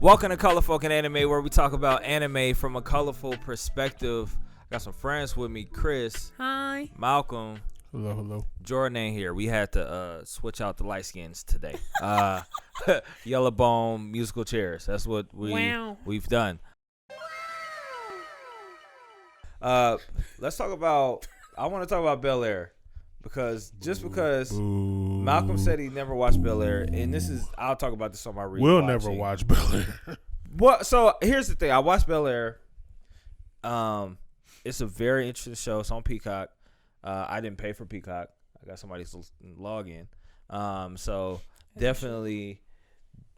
Welcome to Color Folk and Anime, where we talk about anime from a colorful perspective. I got some friends with me, Chris. Hi. Malcolm. Hello. Jordan ain't here. We had to switch out the light skins today. Yellow bone musical chairs. That's what we've done. Let's talk about. I want to talk about Bel-Air because Malcolm said he never watched Bel-Air, and I'll talk about this on my rewatch. We'll never watch Bel-Air. What? So here's the thing. I watched Bel-Air. It's a very interesting show. It's on Peacock. I didn't pay for Peacock. I got somebody's login. So definitely,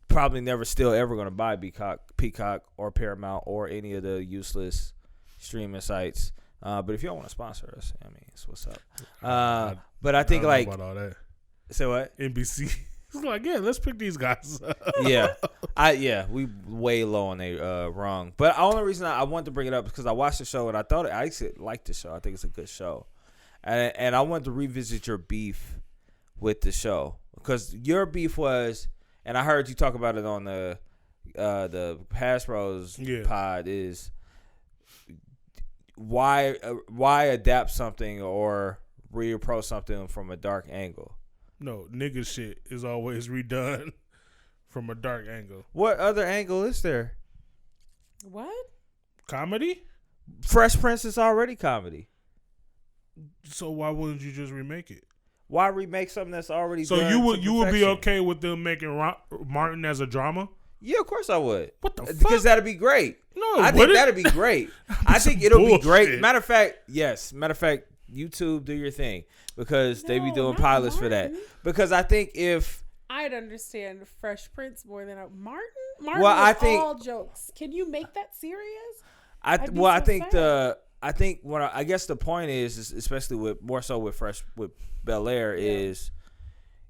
probably never still ever going to buy Peacock or Paramount or any of the useless streaming sites. But if y'all want to sponsor us, I mean, it's what's up. But I think I don't know about all that. Say what? NBC. It's like, yeah, let's pick these guys up. We way low on a rung. But the only reason I wanted to bring it up is because I watched the show and I actually liked the show. I think it's a good show. And I wanted to revisit your beef with the show because your beef was, and I heard you talk about it on the Hasbro's pod, is why adapt something or reapproach something from a dark angle? No, nigga shit is always redone from a dark angle. What other angle is there? What? Comedy? Fresh Prince is already comedy. So why wouldn't you just remake it? Why remake something that's already so done? You would be okay with them making Martin as a drama? Yeah, of course I would. What the fuck? Because that'd be great. No, I think that'd be great. I think it'll be great. Matter of fact, YouTube, do your thing because they be doing pilots for that. Because I think if I'd understand Fresh Prince more than Martin. Martin I was think all jokes. Can you make that serious? I guess the point is especially with Bel-Air is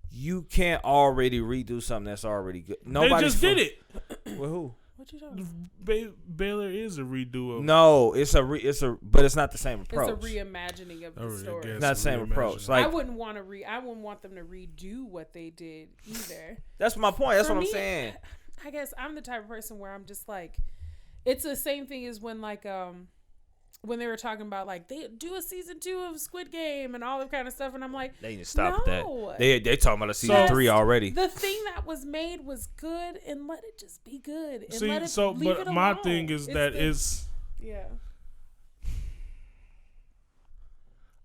you can't already redo something that's already good. They just did it. With who? What you talking about? Bel-Air is a redo of. No, but it's not the same approach. It's a reimagining of the story. It's not the same approach. Like I wouldn't want them to redo what they did either. That's my point. That's what I'm saying. I guess I'm the type of person where I'm just like, it's the same thing as when when they were talking about like they do a season 2 of Squid Game and all that kind of stuff, and I'm like, they need to stop that. They talking about a season 3 already. The thing that was made was good, and let it just be good. And leave it my alone. thing is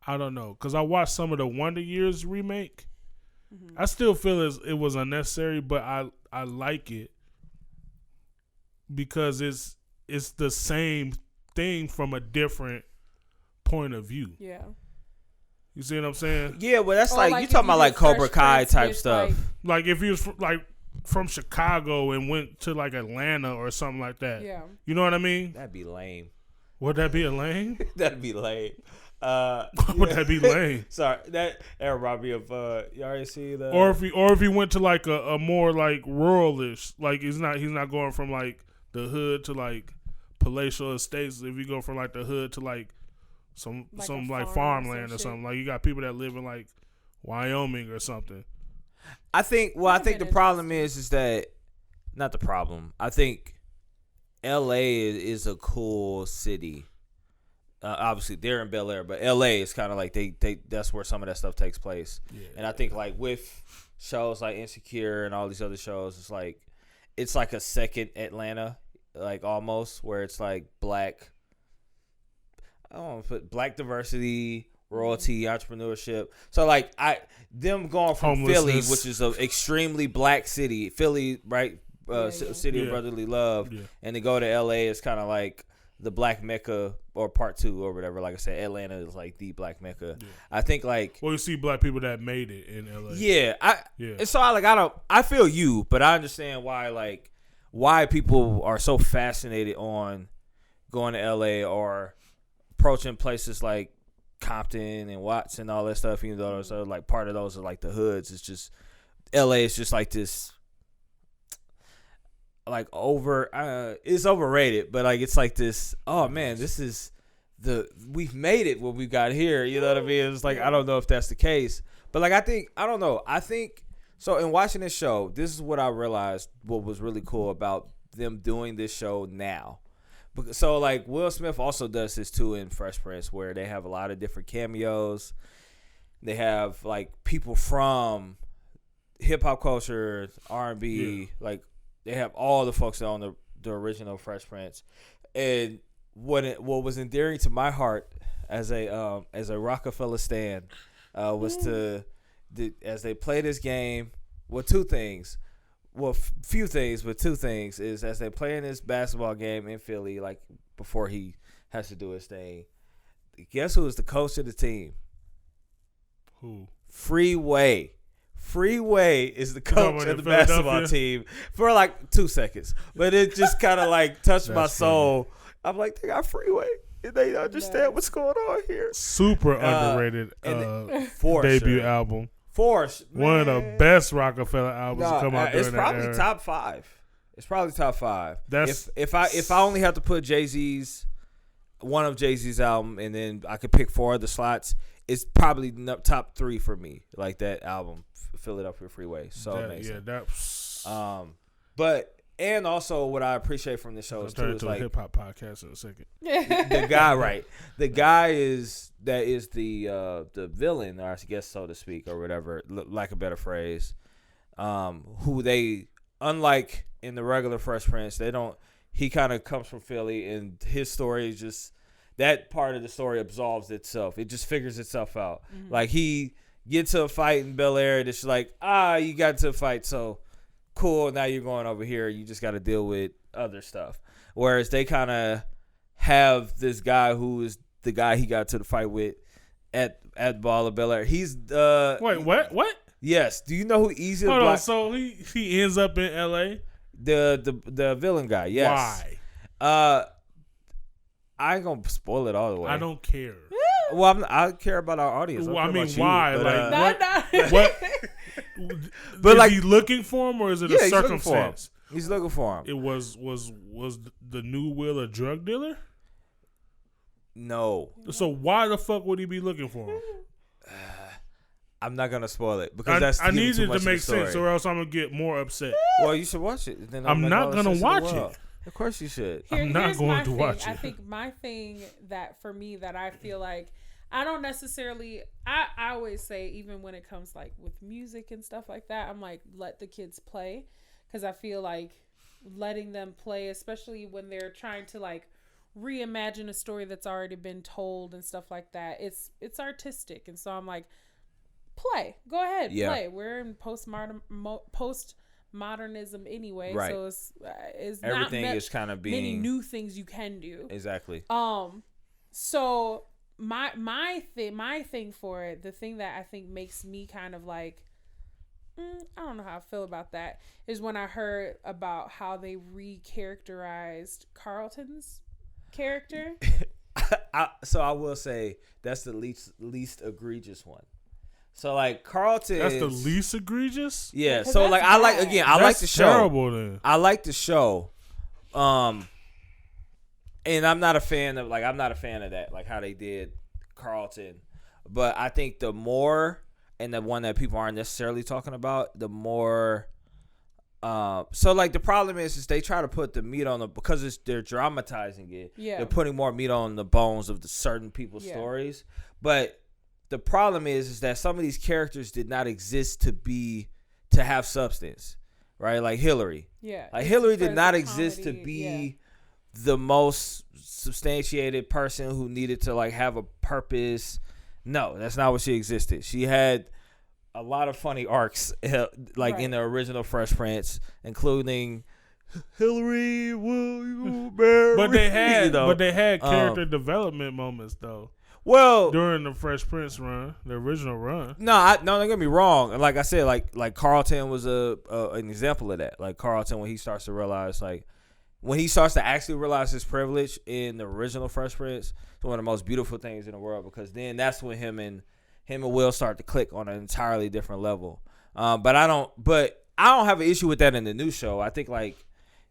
I don't know, because I watched some of the Wonder Years remake. Mm-hmm. I still feel it was unnecessary, but I like it because it's the same thing from a different point of view. Yeah. You see what I'm saying? Yeah, well, that's like you talking about like Cobra Kai type stuff. Like if you was from Chicago and went to like Atlanta or something like that. Yeah. You know what I mean? That'd be lame. Would that be a lame? That'd be lame. Would that be lame? Sorry, that remind me of you already see the or if he went to like a more like ruralish, like he's not going from like the hood to like palatial estates. If you go from like the hood to like some like farmland or something, like you got people that live in like Wyoming or something. I think the problem is that not the problem. I think L.A. is a cool city. Obviously, they're in Bel-Air, but L.A. is kind of like they that's where some of that stuff takes place. Yeah, and I think like with shows like Insecure and all these other shows, it's like a second Atlanta, like almost where it's like black. I don't want to put black diversity, royalty, entrepreneurship. So like them going from Philly, which is an extremely black city, Philly, right? City of brotherly love, and to go to L.A. is kind of like the black Mecca or part 2 or whatever. Like I said, Atlanta is like the black Mecca. Yeah. I think like you see black people that made it in LA. Yeah. And so I feel you, but I understand why people are so fascinated on going to LA or approaching places like Compton and Watts and all that stuff, even though those are like part of those are like the hoods. It's just LA is just like this like it's overrated, but like it's like this, oh man, this is we've made it what we got here, you know what I mean? It's like I don't know if that's the case, but like I think so in watching this show, this is what I realized what was really cool about them doing this show now. So like Will Smith also does this too in Fresh Prince, where they have a lot of different cameos. They have like people from hip hop culture, R&B, like they have all the folks that on the original Fresh Prince. And what was endearing to my heart as a roc-a-fella stan was as they play this game. Well, two things. Well, few things, but two things is as they play in this basketball game in Philly, like before he has to do his thing. Guess who is the coach of the team? Who? Freeway. Freeway is the coach of the basketball team for like 2 seconds, but it just kind of like touched my soul. I'm like, they got Freeway. They understand what's going on here. Super underrated debut album. Force, one of the best Roc-a-fella albums to come out during that era. It's probably top 5. It's probably top 5. That's if I only have to put one of Jay-Z's album, and then I could pick 4 other slots, it's probably top 3 for me. Like that album, Philadelphia Freeway, so amazing. But and also what I appreciate from the show is too is like a hip hop podcast in a second. The guy, right? The guy is the villain, or I guess so to speak, or whatever, like a better phrase. Who they, unlike in the regular Fresh Prince, they don't. He kind of comes from Philly, and his story is just that part of the story absolves itself. It just figures itself out. Mm-hmm. Like he gets to a fight in Bel-Air, and it's like, you got to a fight, so cool. Now you're going over here. You just got to deal with other stuff. Whereas they kind of have this guy who is the guy he got to the fight with at Ball of Bel-Air. He's wait, what? Yes. Do you know who Easy? Hold on. So he ends up in L.A. The villain guy. Yes. Why? I ain't gonna spoil it all the way. I don't care. Well, I care about our audience. Well, I mean, why? But, what? But is he looking for him, or is it a circumstance? He's looking for him. It was the new Will a drug dealer? No. So why the fuck would he be looking for him? I'm not gonna spoil it because I need it to make sense, or else I'm gonna get more upset. Well, you should watch it. Then I'm not gonna watch it. Of course you should. I'm not going to watch it. I think my thing that for me that I feel like I don't necessarily. I always say even when it comes like with music and stuff like that, I'm like let the kids play because I feel like letting them play, especially when they're trying to like reimagine a story that's already been told and stuff like that. It's artistic, and so I'm like, play, go ahead, play. We're in postmodernism anyway, right. So it's everything not is kind of being many new things you can do. Exactly. So my thing for it, the thing that I think makes me kind of like, I don't know how I feel about that, is when I heard about how they recharacterized Carlton's character. So I will say that's the least egregious one. So like Carlton, that's the least egregious. Yeah. So like I like the show. Terrible then. I like the show. And I'm not a fan of that, like how they did Carlton. But I think the more, and the one that people aren't necessarily talking about, the more. So like the problem is they try to put the meat on because they're dramatizing it. Yeah. They're putting more meat on the bones of the certain people's stories. But the problem is that some of these characters did not exist to have substance, right? Like Hillary. Yeah. Like Hillary did not exist to be the most substantiated person who needed to like have a purpose. No, that's not what she existed. She had a lot of funny arcs, like in the original Fresh Prince, including Hillary, will you marry? But they had character development moments though. Well, during the Fresh Prince run, the original run. No, don't get me wrong. Like I said, like Carlton was an example of that. Like Carlton, when he starts to realize, like when he starts to actually realize his privilege in the original Fresh Prince, it's one of the most beautiful things in the world because then that's when him and Will start to click on an entirely different level. But I don't have an issue with that in the new show. I think like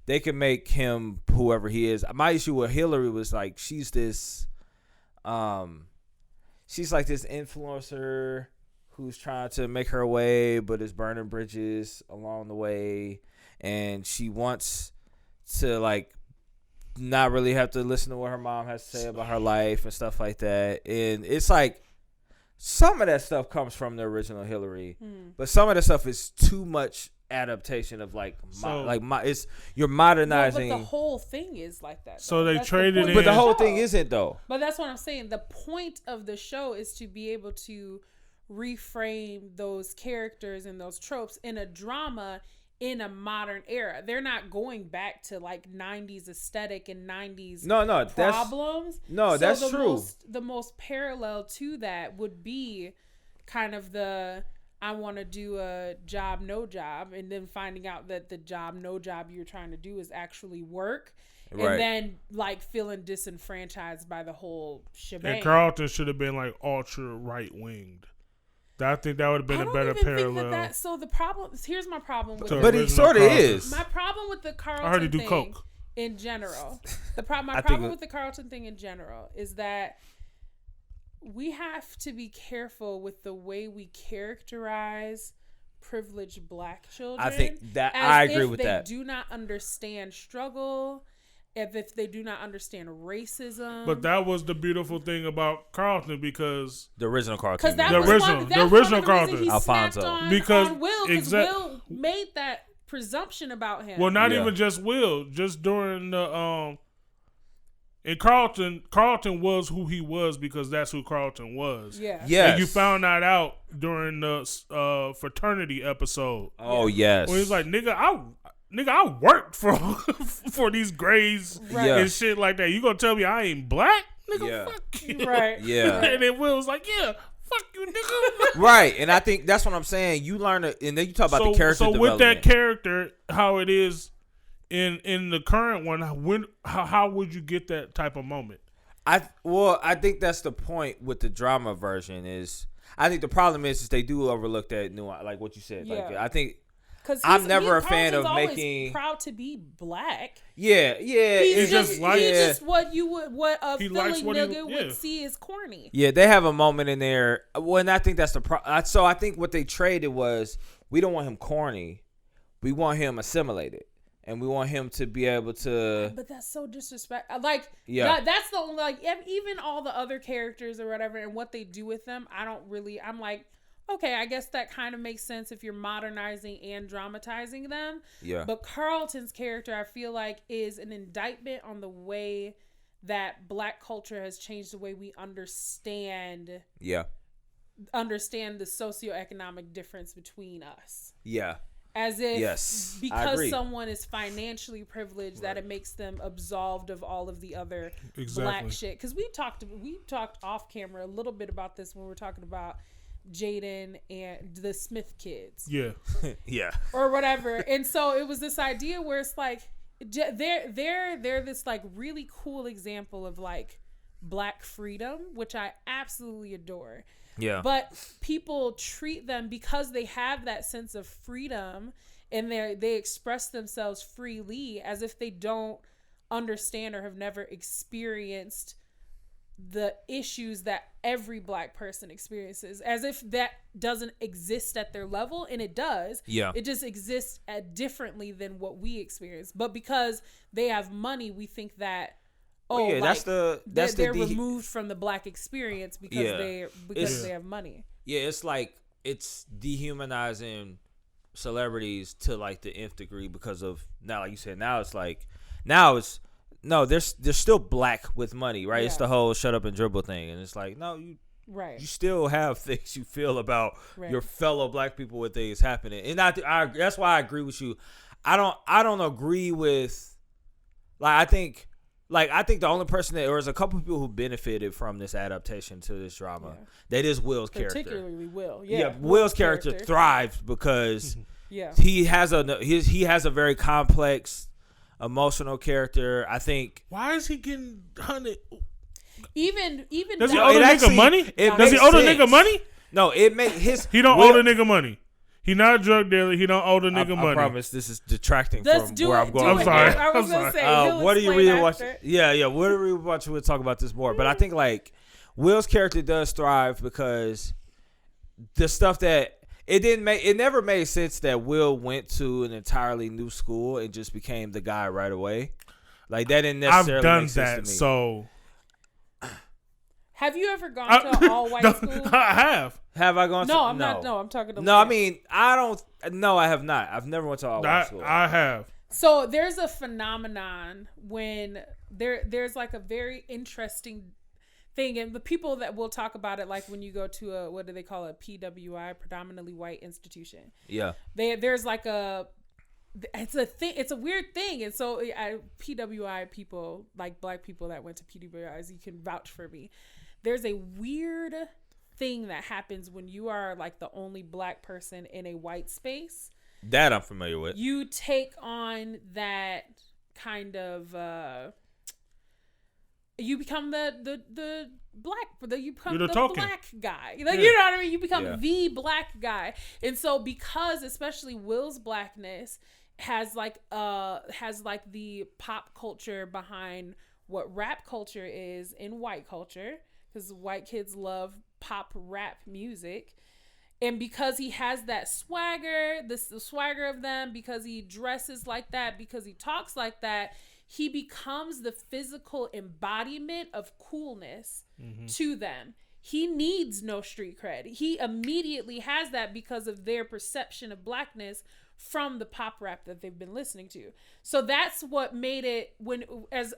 they can make him whoever he is. My issue with Hillary was like she's like this influencer who's trying to make her way but is burning bridges along the way, and she wants to like not really have to listen to what her mom has to say about her life and stuff like that. And it's like some of that stuff comes from the original Hillary, but some of that stuff is too much adaptation of it's you're modernizing. No, but the whole thing is like that. So they traded in. But the whole thing isn't though. But that's what I'm saying. The point of the show is to be able to reframe those characters and those tropes in a drama in a modern era. They're not going back to like 90s aesthetic and 90s problems. That's true. The most parallel to that would be kind of the I want to do a job, no job, and then finding out that the job, no job you're trying to do is actually work. Right. And then like feeling disenfranchised by the whole shebang. And Carlton should have been like ultra right winged. I think that would have been a better parallel. So the problem, here's my problem with but he sort of is. My problem with the Carlton I heard he do thing coke. In general. My problem with the Carlton thing in general is that we have to be careful with the way we characterize privileged black children. I think that I agree with that. They do not understand struggle. If they do not understand racism. But that was the beautiful thing about Carlton because the original Carlton. The original Carlton. Alfonso. Because Will made that presumption about him. Well, not even just Will. Just during the and Carlton was who he was because that's who Carlton was. Yeah. Yes. And you found that out during the fraternity episode. Oh yes. Where he's like, nigga, I worked for these grades and shit like that. You gonna tell me I ain't black? Nigga, fuck you. Right. Yeah. And then Will was like, yeah, fuck you, nigga. Right. And I think that's what I'm saying. You learn it, and then you talk about the character development. So with that character, how it is in the current one, how would you get that type of moment? I think that's the point with the drama version is I think the problem is they do overlook that nuance, like what you said. Yeah. Like I think I'm never a fan of making proud to be black. Yeah. He's just what a Philly nigga would see as corny. Yeah, they have a moment in there. Well, and I think that's the so I think what they traded was we don't want him corny, we want him assimilated. And we want him to be able to. But that's so disrespectful. Like, that's the only, like, even all the other characters or whatever and what they do with them, I'm like, okay, I guess that kind of makes sense if you're modernizing and dramatizing them. Yeah. But Carlton's character, I feel like, is an indictment on the way that black culture has changed the way we understand. Yeah. Understand the socioeconomic difference between us. Yeah. As if because someone is financially privileged that it makes them absolved of all of the other black shit. Because we talked off camera a little bit about this when we were talking about Jaden and the Smith kids. Yeah. Yeah. Or whatever. And so it was this idea where it's like they're this like really cool example of like black freedom, which I absolutely adore. Yeah. But people treat them because they have that sense of freedom and they express themselves freely as if they don't understand or have never experienced the issues that every black person experiences, as if that doesn't exist at their level, and it does. Yeah. It just exists differently than what we experience. But because they have money, we think that they're removed from the black experience because they have money. Yeah, it's like it's dehumanizing celebrities to like the nth degree because of now, like you said, they're still black with money, right? Yeah. It's the whole shut up and dribble thing, and it's like you still have things you feel about your fellow black people with things happening, and that's why I agree with you. I don't agree with I think the only person there was a couple people who benefited from this adaptation to this drama. Yeah. That is Will's character. Particularly Will. Yeah, Will's character thrives because he has a very complex emotional character. I think. Why is he getting hunted? Even does he owe the nigga money? Does he owe the nigga money? No, it make his. He don't owe the nigga money. He not a drug dealer. He don't owe the nigga money. I promise this is detracting from where I'm going. I'm sorry. I was going to say, what do you really watch? Yeah. What do we watch? We'll talk about this more. But I think like Will's character does thrive because the stuff that It never made sense that Will went to an entirely new school and just became the guy right away. Like that didn't necessarily I've done make sense that, to me. so. Have you ever gone to an all-white school? I have. Have I gone? No, I'm not. No, I'm talking to. No, I mean I don't. No, I have not. I've never went to all white school. I have. So there's a phenomenon when there's like a very interesting thing, and the people that will talk about it, like when you go to a, what do they call it, PWI, predominantly white institution. Yeah. There's like it's a thing. It's a weird thing, and so PWI people, like black people that went to PWIs, you can vouch for me. There's a weird thing that happens when you are like the only black person in a white space. That I'm familiar with. You take on that kind of you become the black, you become the black guy. Like, you know what I mean? You become the black guy. And so because especially Will's blackness has like the pop culture behind what rap culture is in white culture, because white kids love pop rap music. And because he has that swagger, the swagger of them, because he dresses like that, because he talks like that, he becomes the physical embodiment of coolness to them. He needs no street cred. He immediately has that because of their perception of blackness from the pop rap that they've been listening to. So that's what made it, when as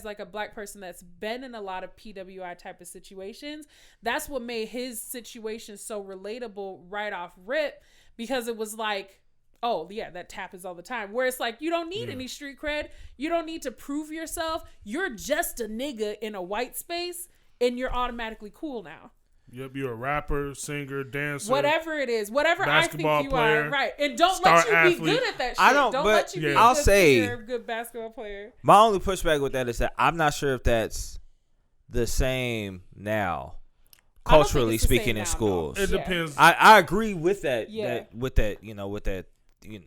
like a black person that's been in a lot of PWI type of situations, that's what made his situation so relatable right off rip, because it was like, oh yeah, that happens all the time, where it's like, you don't need any street cred, you don't need to prove yourself, you're just a nigga in a white space and you're automatically cool now. Yep, you're a rapper, singer, dancer, whatever it is, whatever I think you player, are, right? And don't let you athlete. be good at that shit. I don't. Don't but let you be I'll a good say singer, good basketball player. My only pushback with that is that I'm not sure if that's the same now, culturally speaking, in schools. It depends. I agree with that. Yeah. With that,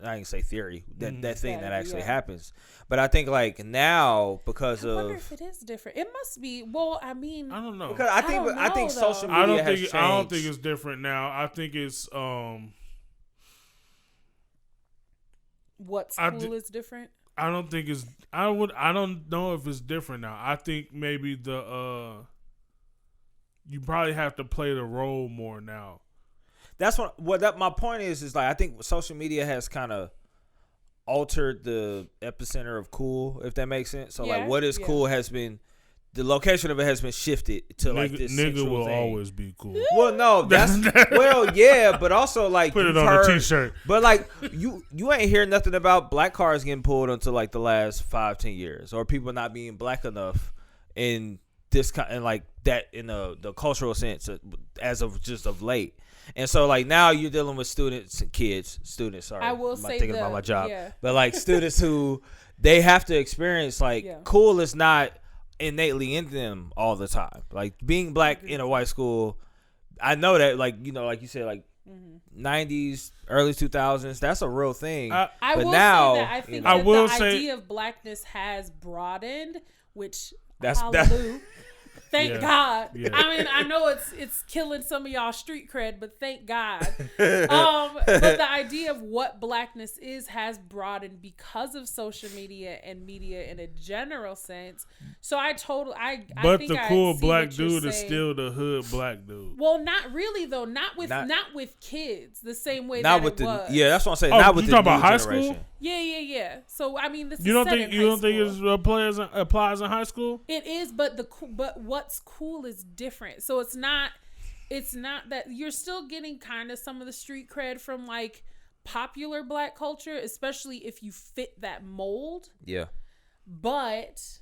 I can say theory, that thing that actually happens. But I think like now, because I wonder if it is different. It must be. Well, I mean, I don't know. Because I think social media has changed. I don't think it's different now. I think it's what's cool is different. I don't think it's. I don't know if it's different now. I think maybe you probably have to play the role more now. That's my point is like, I think social media has kind of altered the epicenter of cool, if that makes sense. So like, what is cool has been, the location of it has been shifted to like this nigga will thing. Always be cool. Well, no, that's but also like, put it on a t-shirt. But like, you ain't hear nothing about black cars getting pulled until like the last 5-10 years, or people not being black enough in this kind, and like that in the cultural sense, as of just of late. And so like now you're dealing with students. Sorry, I will say thinking about my job, but like students who they have to experience like cool is not innately in them all the time. Like being black in a white school, I know that like like you said, like 90s, early 2000s, that's a real thing. I but will now say that I think that the idea of blackness has broadened, which hallelujah. Thank God. Yeah. I mean, I know it's killing some of y'all street cred, but thank God. But the idea of what blackness is has broadened because of social media and media in a general sense. So I think the cool black dude is still the hood black dude. Well, not really though. Not with kids the same way not that with it was. Yeah, that's what I'm saying. Not with you the talking about high generation. school? Yeah. So I mean, this you don't think it applies in high school? It is, but what's cool is different. So it's not that you're still getting kind of some of the street cred from like popular black culture, especially if you fit that mold. Yeah. But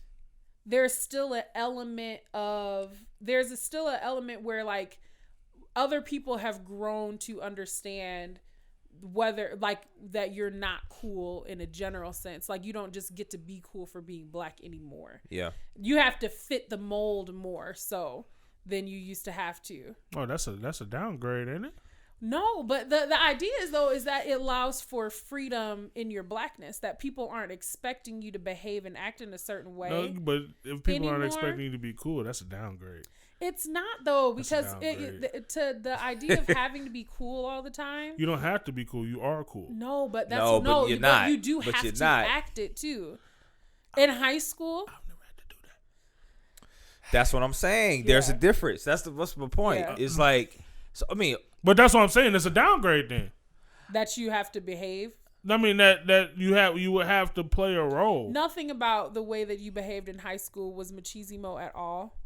there's still an element where like other people have grown to understand whether like that you're not cool in a general sense. Like you don't just get to be cool for being black anymore. Yeah. You have to fit the mold more so than you used to have to. Oh, that's a downgrade, ain't it? No, but the idea is that it allows for freedom in your blackness, that people aren't expecting you to behave and act in a certain way. No, but if people aren't expecting you to be cool, that's a downgrade. It's not though, because to the idea of having to be cool all the time. You don't have to be cool. You are cool. No, but that's but you're not. You do have to act it too. In high school, I've never had to do that. That's what I'm saying. There's a difference. That's my point. Yeah. It's like, so I mean, but that's what I'm saying. It's a downgrade then. That you have to behave. I mean that you would have to play a role. Nothing about the way that you behaved in high school was machismo at all.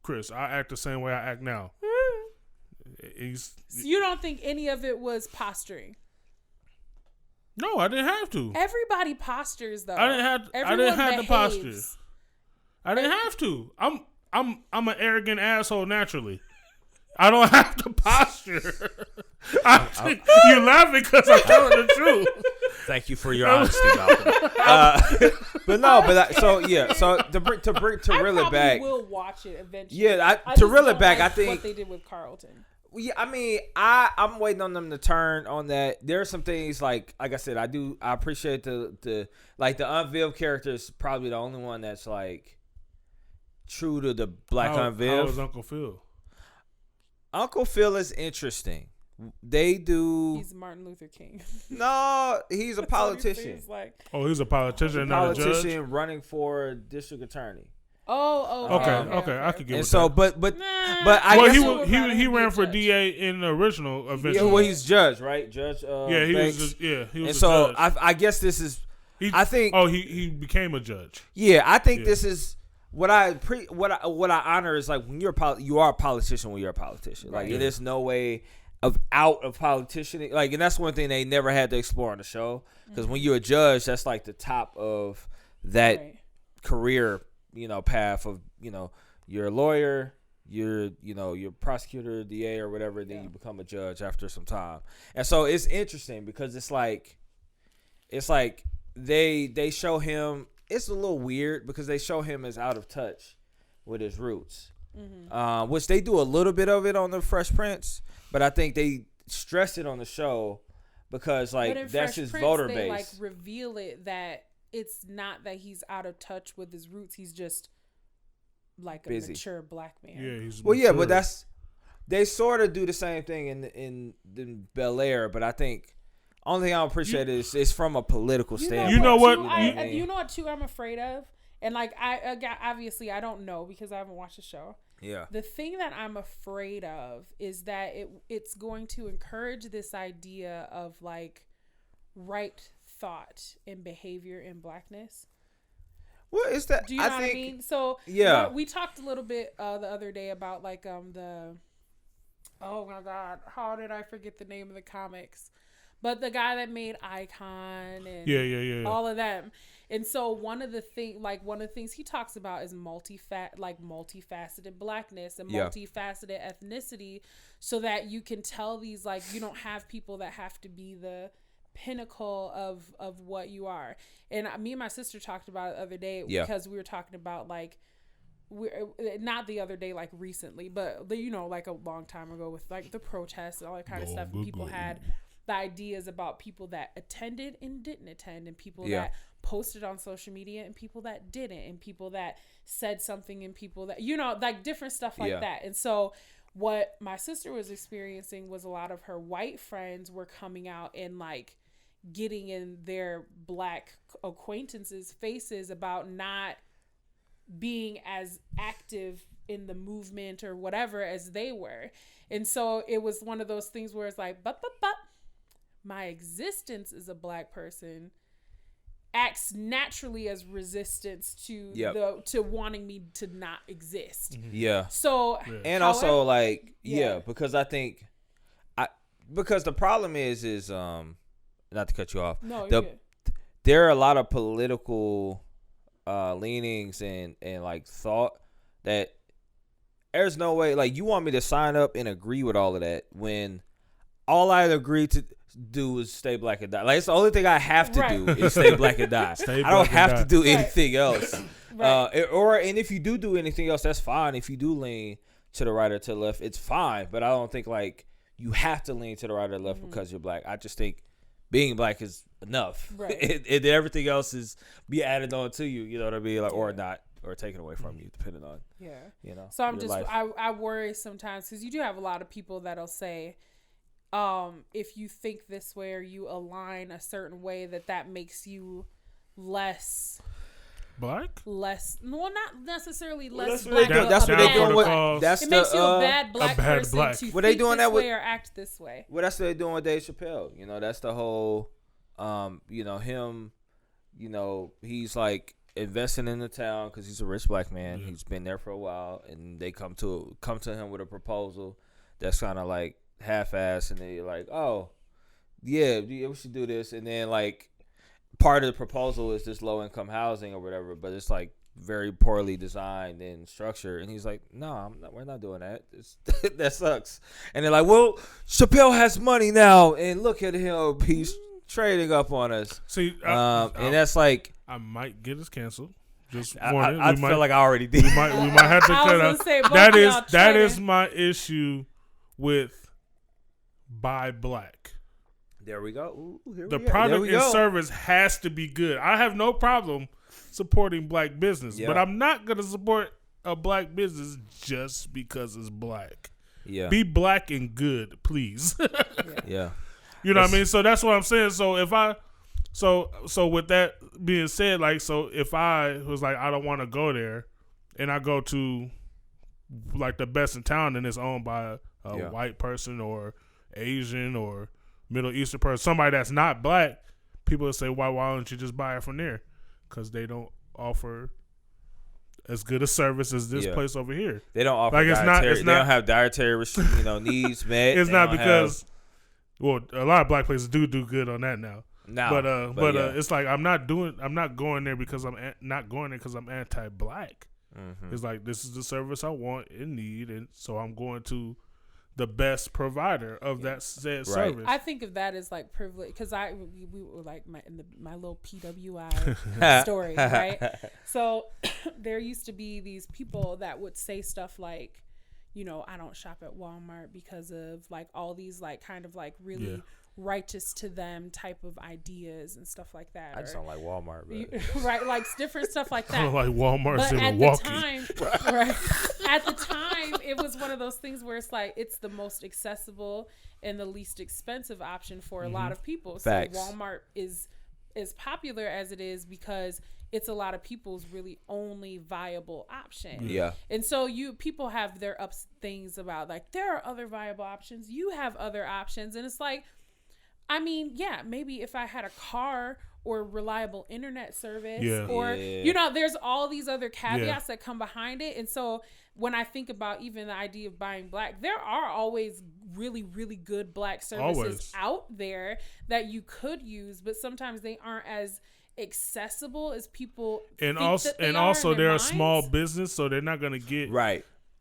Chris, I act the same way I act now. So you don't think any of it was posturing? No, I didn't have to. Everybody postures though. I didn't have to posture. I didn't have to. I'm an arrogant asshole naturally. I don't have to posture. You laughing because I'm telling the truth. Thank you for your honesty, Malcolm. So reel it back. We'll watch it eventually. Yeah, to reel it back, I think what they did with Carlton. Yeah, I mean, I'm waiting on them to turn on that. There are some things like I said, I appreciate the unveiled character is probably the only one that's like true to the black unveiled. How was Uncle Phil? Uncle Phil is interesting. They do. He's Martin Luther King. No, he's a politician. He's a politician, not a judge. Running for district attorney. Okay. I could get. And so, that. but I guess he ran for DA in the original eventually. Yeah, well, he's judge, right? Judge. He was. And so judge. I guess this is. He became a judge. Yeah, I think this is. What I honor is like when you are a politician when you're a politician. Like there's no way out of politicianing. Like, and that's one thing they never had to explore on the show. Because when you're a judge, that's like the top of that career, path of, you're a lawyer, you're prosecutor, DA or whatever, and then you become a judge after some time. And so it's interesting because it's like they show him. It's a little weird because they show him as out of touch with his roots, which they do a little bit of it on the Fresh Prince, but I think they stress it on the show because that's his voter base. They like reveal it that it's not that he's out of touch with his roots. He's just like a mature black man. Yeah, he's mature. But they sort of do the same thing in Bel-Air, but I think. Only thing I appreciate is it's from a political standpoint. You know what? You know what too I'm afraid of? And like obviously I don't know because I haven't watched the show. Yeah. The thing that I'm afraid of is that it's going to encourage this idea of like right thought and behavior in blackness. What is that? Do you know what I mean? So we talked a little bit the other day about like the oh my God, how did I forget the name of the comics? But the guy that made Icon and all of them. And so one of the things he talks about is multifaceted blackness and multifaceted ethnicity so that you can tell these, like, you don't have people that have to be the pinnacle of what you are. And me and my sister talked about it the other day because we were talking about, like, not the other day, like recently, but, like a long time ago with, like, the protests and all that kind of stuff. And people had the ideas about people that attended and didn't attend, and people that posted on social media and people that didn't, and people that said something and people that, like different stuff like that. And so what my sister was experiencing was a lot of her white friends were coming out and like getting in their black acquaintances' faces about not being as active in the movement or whatever as they were. And so it was one of those things where it's like, but my existence as a black person acts naturally as resistance to to wanting me to not exist. Yeah. So and also like because I think because the problem is not to cut you off. No, there are a lot of political leanings and like thought that there's no way, like, you want me to sign up and agree with all of that when all I agree to do is stay black and die. Like, it's the only thing I have to do is stay black and die. I don't have to do anything else. And if you do anything else, that's fine. If you do lean to the right or to the left, it's fine. But I don't think like you have to lean to the right or left because you're black. I just think being black is enough. Right. and everything else is be added on to you. You know what I mean? Like, or not. or taken away from you, depending on So I'm your just life. I worry sometimes because you do have a lot of people that'll say, if you think this way or you align a certain way, that makes you less black. Well, not necessarily Well, less that's what black. they do. That's what they doing with. That's it the, makes you a bad black person black. to What they think doing this that with- way or act this way. Well, that's what they're doing with Dave Chappelle. You know, that's the whole, him, he's like investing in the town because he's a rich black man. Yeah. He's been there for a while, and they come to him with a proposal that's kind of like half-assed, and they're like, oh, yeah, we should do this. And then like part of the proposal is this low-income housing or whatever, but it's like very poorly designed and structured. And he's like, no, we're not doing that. That sucks. And they're like, well, Chappelle has money now, and look at him. He's trading up on us. See, and that's like, I might get us canceled. Just I warning. feel like I already did. we might have to cut out. That is my issue with buy black. There we go. Ooh, here The we go. product There we and go. service has to be good. I have no problem supporting black business, Yeah. but I'm not going to support a black business just because it's black. Yeah. Be black and good, please. Yeah. You know what I mean? So that's what I'm saying. So if so with that being said, like, so if I was like, I don't want to go there, and I go to like the best in town and it's owned by a white person or Asian or Middle Eastern person, somebody that's not black, people will say, why don't you just buy it from there? Because they don't offer as good a service as this place over here. They don't offer Like, dietary. They don't have dietary needs met. It's not because, well, a lot of black places do good on that now. But it's like I'm not going there because I'm not going there because I'm anti-black. Mm-hmm. It's like, this is the service I want and need, and so I'm going to the best provider of that said service. I think of that as like privilege because we were like my little PWI story, right? So there used to be these people that would say stuff like, I don't shop at Walmart because of like all these like kind of like really righteous to them type of ideas and stuff like that. I just don't like Walmart, right? Like different stuff like that. I don't like Walmart's in at Milwaukee. the time, right? At the time, it was one of those things where it's like it's the most accessible and the least expensive option for a lot of people. Facts. So Walmart is as popular as it is because it's a lot of people's really only viable option. Yeah. And so people have their things about like there are other viable options. You have other options, and it's like, I mean, yeah, maybe if I had a car or reliable internet service there's all these other caveats that come behind it. And so when I think about even the idea of buying black, there are always really, really good black services out there that you could use, but sometimes they aren't as accessible as people think that they also in their they're minds. a small business, so they're not going to get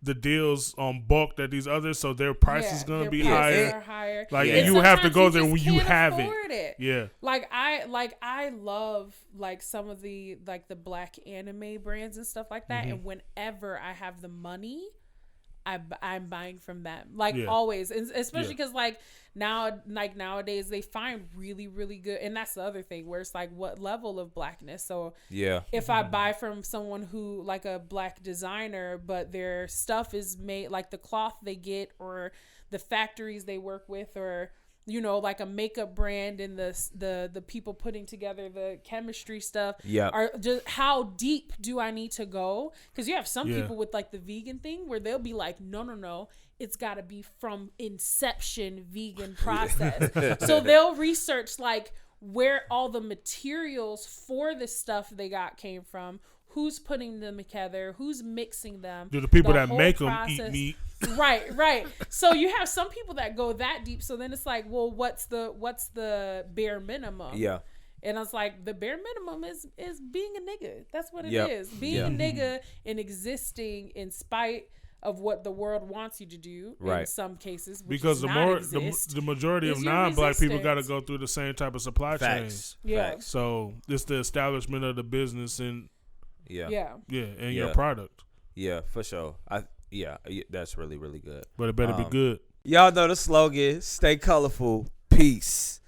the deals on bulk that these others, so their price is going to be higher. Like, and you have to go there when you have it. Yeah. Like I love like some of the like the black anime brands and stuff like that, and whenever I have the money, I'm buying from them, like always, and especially because like nowadays they find really, really good, and that's the other thing where it's like what level of blackness. So if I buy from someone who like a black designer, but their stuff is made like the cloth they get or the factories they work with, or like a makeup brand and the people putting together the chemistry stuff are just, how deep do I need to go? Because you have some people with like the vegan thing where they'll be like, no, it's got to be from inception vegan process. So they'll research like where all the materials for the stuff they got came from, who's putting them together, who's mixing them. Do the people that make them eat meat? Right. So you have some people that go that deep. So then it's like, well, what's the bare minimum? Yeah. And I was like, the bare minimum is being a nigga. That's what it is. Being a nigga and existing in spite of what the world wants you to do in some cases, which because the majority of non-black people got to go through the same type of supply chain. Facts. So it's the establishment of the business and and your product. Yeah, for sure. That's really, really good. But it better be good. Y'all know the slogan: stay colorful, peace.